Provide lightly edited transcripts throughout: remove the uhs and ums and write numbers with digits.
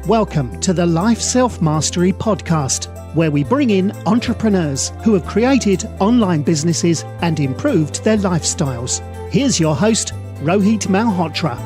Welcome to the Life Self-Mastery Podcast, where we bring in entrepreneurs who have created online businesses and improved their lifestyles. Here's your host, Rohit Malhotra.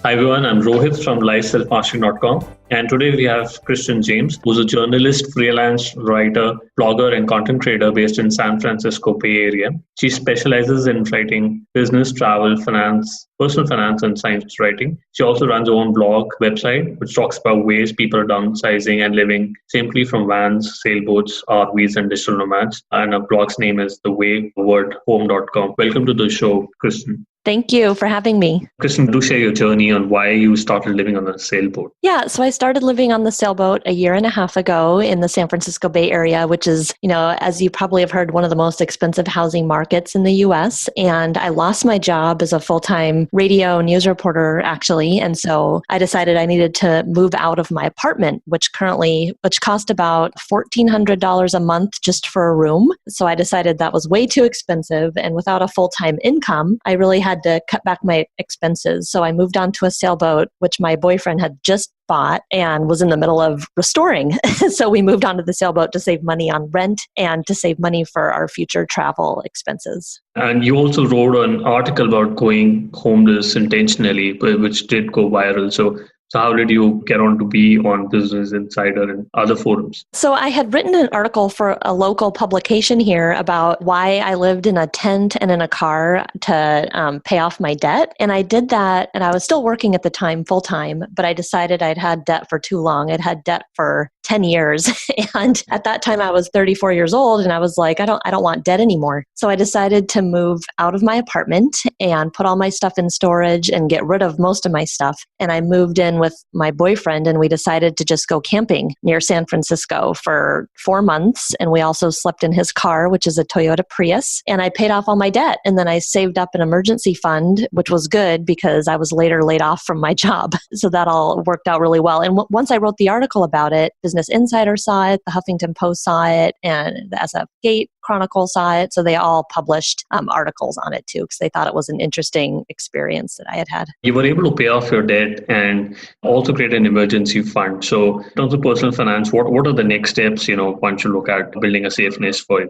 Hi everyone, I'm Rohit from lifeselfmastery.com, and today we have Kristin Janes, who's a journalist, freelance writer, blogger, and content creator based in San Francisco Bay Area. She specializes in writing business, travel, finance, personal finance, and science writing. She also runs her own blog website, which talks about ways people are downsizing and living simply from vans, sailboats, RVs, and digital nomads. And her blog's name is thewaywordhome.com. Welcome to the show, Kristin. Thank you for having me. Kristin, do share your journey on why you started living on a sailboat. Yeah, so I started living on the sailboat a year and a half ago in the San Francisco Bay Area, which is, as you probably have heard, one of the most expensive housing markets in the US. And I lost my job as a full-time radio news reporter, actually. And so I decided I needed to move out of my apartment, which cost about $1,400 a month just for a room. So I decided that was way too expensive. And without a full-time income, I really had to cut back my expenses. So I moved on to a sailboat, which my boyfriend had just bought and was in the middle of restoring. So we moved on to the sailboat to save money on rent and to save money for our future travel expenses. And you also wrote an article about going homeless intentionally, which did go viral. So how did you get on to be on Business Insider and other forums? So I had written an article for a local publication here about why I lived in a tent and in a car to pay off my debt. And I did that, and I was still working at the time full time, but I decided I'd had debt for too long. I'd had debt for 10 years. And at that time I was 34 years old, and I was like, I don't want debt anymore. So I decided to move out of my apartment and put all my stuff in storage and get rid of most of my stuff. And I moved in with my boyfriend, and we decided to just go camping near San Francisco for 4 months. And we also slept in his car, which is a Toyota Prius. And I paid off all my debt. And then I saved up an emergency fund, which was good because I was later laid off from my job. So that all worked out really well. And once I wrote the article about it, Business Insider saw it, the Huffington Post saw it, and the SF Gate Chronicle saw it. So they all published articles on it too, because they thought it was an interesting experience that I had had. You were able to pay off your debt and also create an emergency fund. So in terms of personal finance, what are the next steps, once you look at building a safe nest for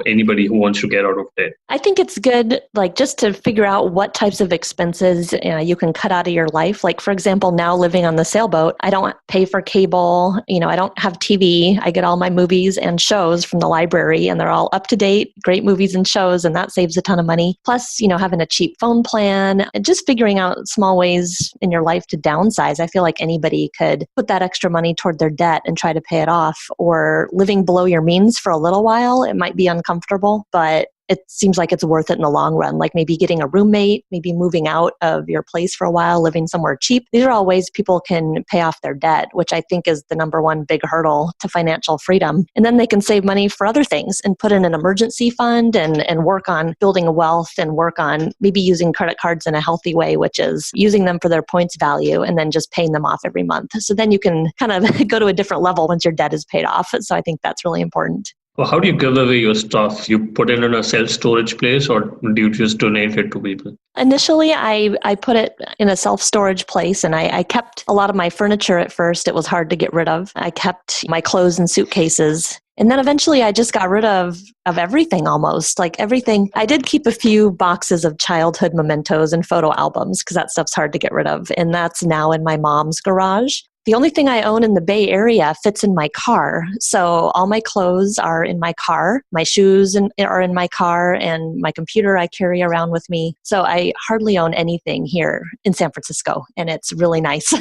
anybody who wants to get out of debt? I think it's good, just to figure out what types of expenses you can cut out of your life. Like, for example, now living on the sailboat, I don't pay for cable. I don't have TV. I get all my movies and shows from the library, and they're all up to date, great movies and shows, and that saves a ton of money. Plus, having a cheap phone plan and just figuring out small ways in your life to downsize. I feel like anybody could put that extra money toward their debt and try to pay it off, or living below your means for a little while. It might be uncomfortable, but it seems like it's worth it in the long run. Like maybe getting a roommate, maybe moving out of your place for a while, living somewhere cheap. These are all ways people can pay off their debt, which I think is the number one big hurdle to financial freedom. And then they can save money for other things and put in an emergency fund and work on building a wealth and work on maybe using credit cards in a healthy way, which is using them for their points value and then just paying them off every month. So then you can kind of go to a different level once your debt is paid off. So I think that's really important. Well, how do you give away your stuff? You put it in a self-storage place, or do you just donate it to people? Initially, I put it in a self-storage place, and I kept a lot of my furniture at first. It was hard to get rid of. I kept my clothes in suitcases. And then eventually I just got rid of everything almost, like everything. I did keep a few boxes of childhood mementos and photo albums because that stuff's hard to get rid of. And that's now in my mom's garage. The only thing I own in the Bay Area fits in my car. So all my clothes are in my car. My shoes are in my car, and my computer I carry around with me. So I hardly own anything here in San Francisco, and it's really nice.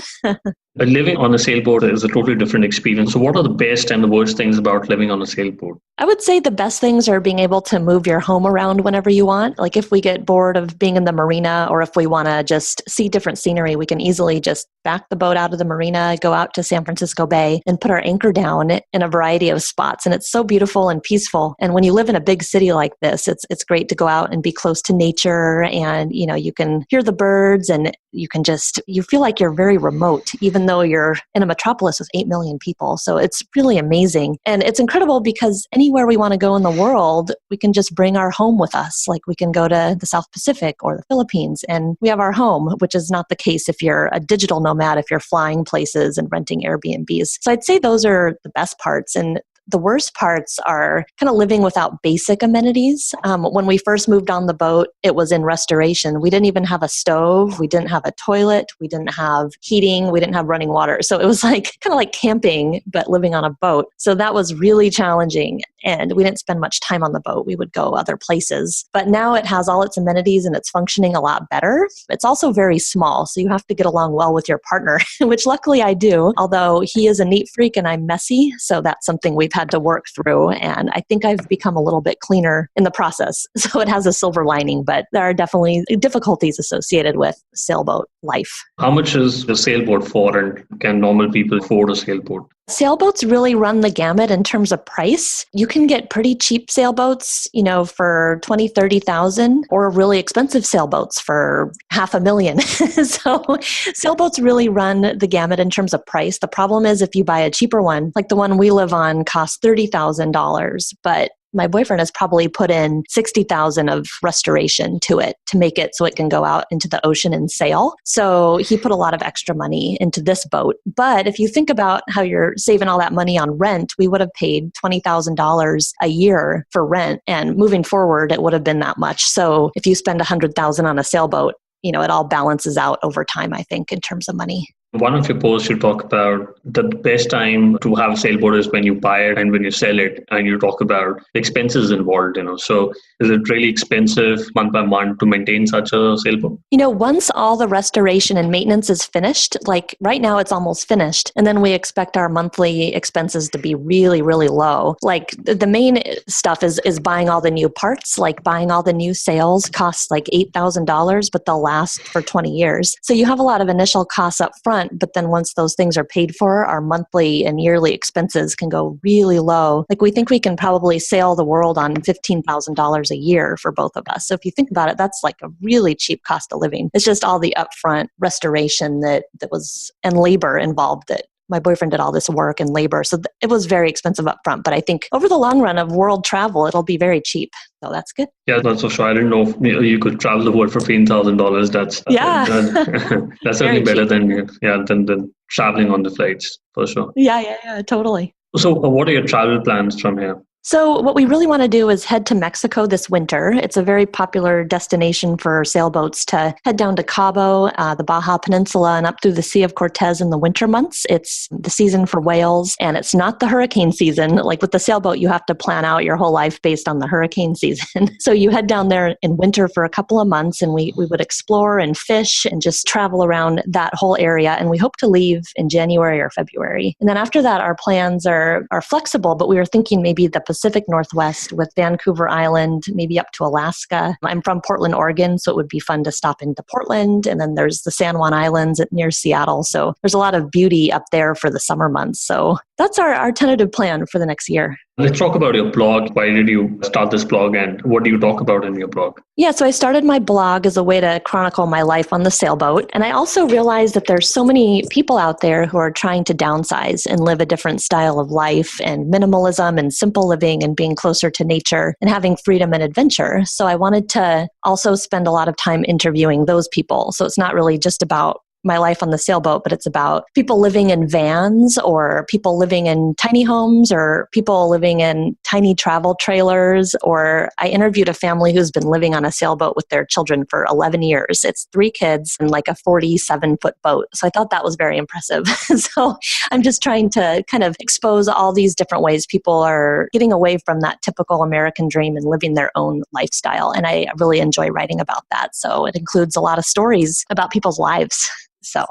But living on a sailboat is a totally different experience. So what are the best and the worst things about living on a sailboat? I would say the best things are being able to move your home around whenever you want. Like if we get bored of being in the marina, or if we want to just see different scenery, we can easily just back the boat out of the marina, go out to San Francisco Bay and put our anchor down in a variety of spots. And it's so beautiful and peaceful. And when you live in a big city like this, it's great to go out and be close to nature, and you can hear the birds, and you feel like you're very remote, even though you're in a metropolis with 8 million people. So it's really amazing. And it's incredible because anywhere we want to go in the world, we can just bring our home with us. Like we can go to the South Pacific or the Philippines and we have our home, which is not the case if you're a digital nomad, if you're flying places and renting Airbnbs. So I'd say those are the best parts. And the worst parts are kind of living without basic amenities. When we first moved on the boat, it was in restoration. We didn't even have a stove. We didn't have a toilet. We didn't have heating. We didn't have running water. So it was like kind of like camping, but living on a boat. So that was really challenging. And we didn't spend much time on the boat. We would go other places. But now it has all its amenities and it's functioning a lot better. It's also very small. So you have to get along well with your partner, which luckily I do, although he is a neat freak and I'm messy. So that's something we've had to work through. And I think I've become a little bit cleaner in the process. So it has a silver lining, but there are definitely difficulties associated with sailboat life. How much is a sailboat for, and can normal people afford a sailboat? Sailboats really run the gamut in terms of price. You can get pretty cheap sailboats, for 20, 30,000, or really expensive sailboats for $500,000. So sailboats really run the gamut in terms of price. The problem is if you buy a cheaper one, like the one we live on costs $30,000, but my boyfriend has probably put in $60,000 of restoration to it to make it so it can go out into the ocean and sail. So he put a lot of extra money into this boat. But if you think about how you're saving all that money on rent, we would have paid $20,000 a year for rent. And moving forward, it would have been that much. So if you spend $100,000 on a sailboat, it all balances out over time, I think, in terms of money. One of your posts, you talk about the best time to have a sailboat is when you buy it and when you sell it, and you talk about the expenses involved. So is it really expensive month by month to maintain such a sailboat? Once all the restoration and maintenance is finished, like right now it's almost finished, and then we expect our monthly expenses to be really, really low. Like the main stuff is buying all the new parts, like buying all the new sails costs like $8,000, but they'll last for 20 years. So you have a lot of initial costs up front. But then once those things are paid for, our monthly and yearly expenses can go really low. Like we think we can probably sail the world on $15,000 a year for both of us. So if you think about it, that's like a really cheap cost of living. It's just all the upfront restoration that was and labor involved that my boyfriend did all this work and labor. So it was very expensive up front. But I think over the long run of world travel, it'll be very cheap. So that's good. Yeah, that's for sure. I didn't know if you could travel the world for $15,000. That's certainly better than traveling on the flights, for sure. Yeah, totally. So what are your travel plans from here? So what we really want to do is head to Mexico this winter. It's a very popular destination for sailboats to head down to Cabo, the Baja Peninsula, and up through the Sea of Cortez in the winter months. It's the season for whales, and it's not the hurricane season. Like with the sailboat, you have to plan out your whole life based on the hurricane season. So you head down there in winter for a couple of months, and we would explore and fish and just travel around that whole area. And we hope to leave in January or February. And then after that, our plans are flexible, but we were thinking maybe the Pacific Northwest with Vancouver Island, maybe up to Alaska. I'm from Portland, Oregon, so it would be fun to stop into Portland. And then there's the San Juan Islands near Seattle. So there's a lot of beauty up there for the summer months. So that's our tentative plan for the next year. Let's talk about your blog. Why did you start this blog and what do you talk about in your blog? Yeah, so I started my blog as a way to chronicle my life on the sailboat. And I also realized that there's so many people out there who are trying to downsize and live a different style of life and minimalism and simple living and being closer to nature and having freedom and adventure. So I wanted to also spend a lot of time interviewing those people. So it's not really just about my life on the sailboat, but it's about people living in vans or people living in tiny homes or people living in tiny travel trailers. Or I interviewed a family who's been living on a sailboat with their children for 11 years. It's 3 kids and like a 47-foot boat. So I thought that was very impressive. So I'm just trying to kind of expose all these different ways people are getting away from that typical American dream and living their own lifestyle. And I really enjoy writing about that. So it includes a lot of stories about people's lives.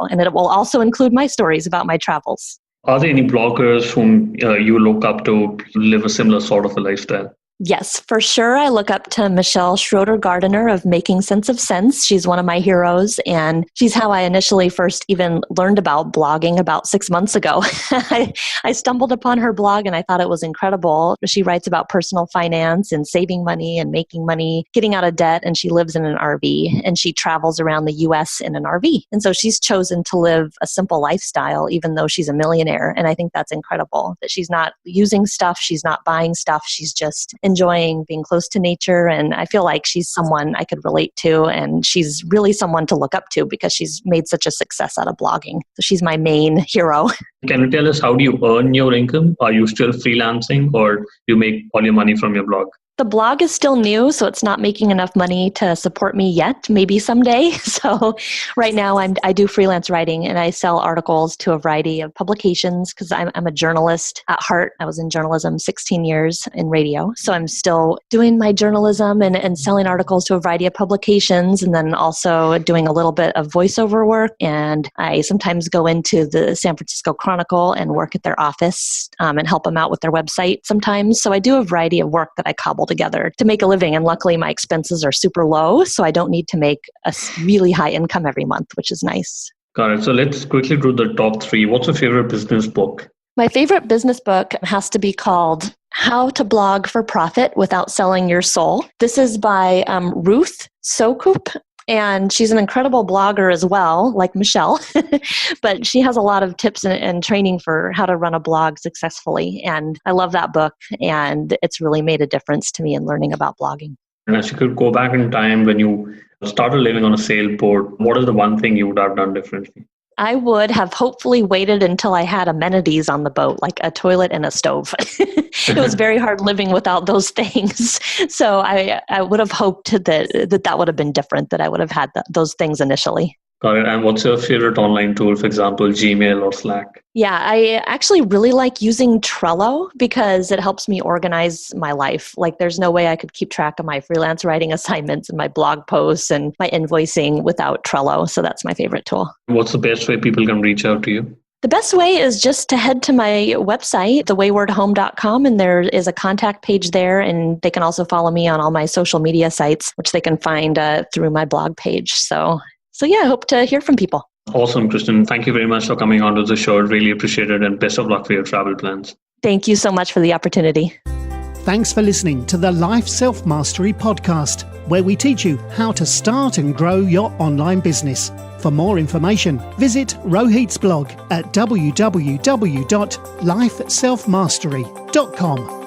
And it will also include my stories about my travels. Are there any bloggers whom you look up to live a similar sort of a lifestyle? Yes, for sure. I look up to Michelle Schroeder-Gardiner of Making Sense of Sense. She's one of my heroes, and she's how I initially first even learned about blogging about 6 months ago. I stumbled upon her blog and I thought it was incredible. She writes about personal finance and saving money and making money, getting out of debt, and she lives in an RV, and she travels around the U.S. in an RV. And so she's chosen to live a simple lifestyle, even though she's a millionaire. And I think that's incredible that she's not using stuff, she's not buying stuff, she's just enjoying being close to nature. And I feel like she's someone I could relate to, and she's really someone to look up to because she's made such a success out of blogging. So she's my main hero. Can you tell us, how do you earn your income? Are you still freelancing, or do you make all your money from your blog? The blog is still new, so it's not making enough money to support me yet, maybe someday. So right now I do freelance writing, and I sell articles to a variety of publications because I'm a journalist at heart. I was in journalism 16 years in radio. So I'm still doing my journalism and selling articles to a variety of publications, and then also doing a little bit of voiceover work. And I sometimes go into the San Francisco Chronicle and work at their office and help them out with their website sometimes. So I do a variety of work that I cobble together to make a living. And luckily my expenses are super low, so I don't need to make a really high income every month, which is nice. Got it. So let's quickly do the top 3. What's your favorite business book? My favorite business book has to be called How to Blog for Profit Without Selling Your Soul. This is by Ruth Soukup. And she's an incredible blogger as well, like Michelle, but she has a lot of tips and training for how to run a blog successfully. And I love that book, and it's really made a difference to me in learning about blogging. And if you could go back in time when you started living on a sailboat, what is the one thing you would have done differently? I would have hopefully waited until I had amenities on the boat, like a toilet and a stove. It was very hard living without those things. So I would have hoped that would have been different, that I would have had those things initially. Got it. And what's your favorite online tool, for example, Gmail or Slack? Yeah, I actually really like using Trello because it helps me organize my life. Like there's no way I could keep track of my freelance writing assignments and my blog posts and my invoicing without Trello. So that's my favorite tool. What's the best way people can reach out to you? The best way is just to head to my website, thewaywardhome.com, and there is a contact page there, and they can also follow me on all my social media sites, which they can find through my blog page. So yeah, I hope to hear from people. Awesome, Kristin. Thank you very much for coming onto the show. Really appreciate it, and best of luck for your travel plans. Thank you so much for the opportunity. Thanks for listening to the Life Self-Mastery podcast, where we teach you how to start and grow your online business. For more information, visit Rohit's blog at www.lifeselfmastery.com.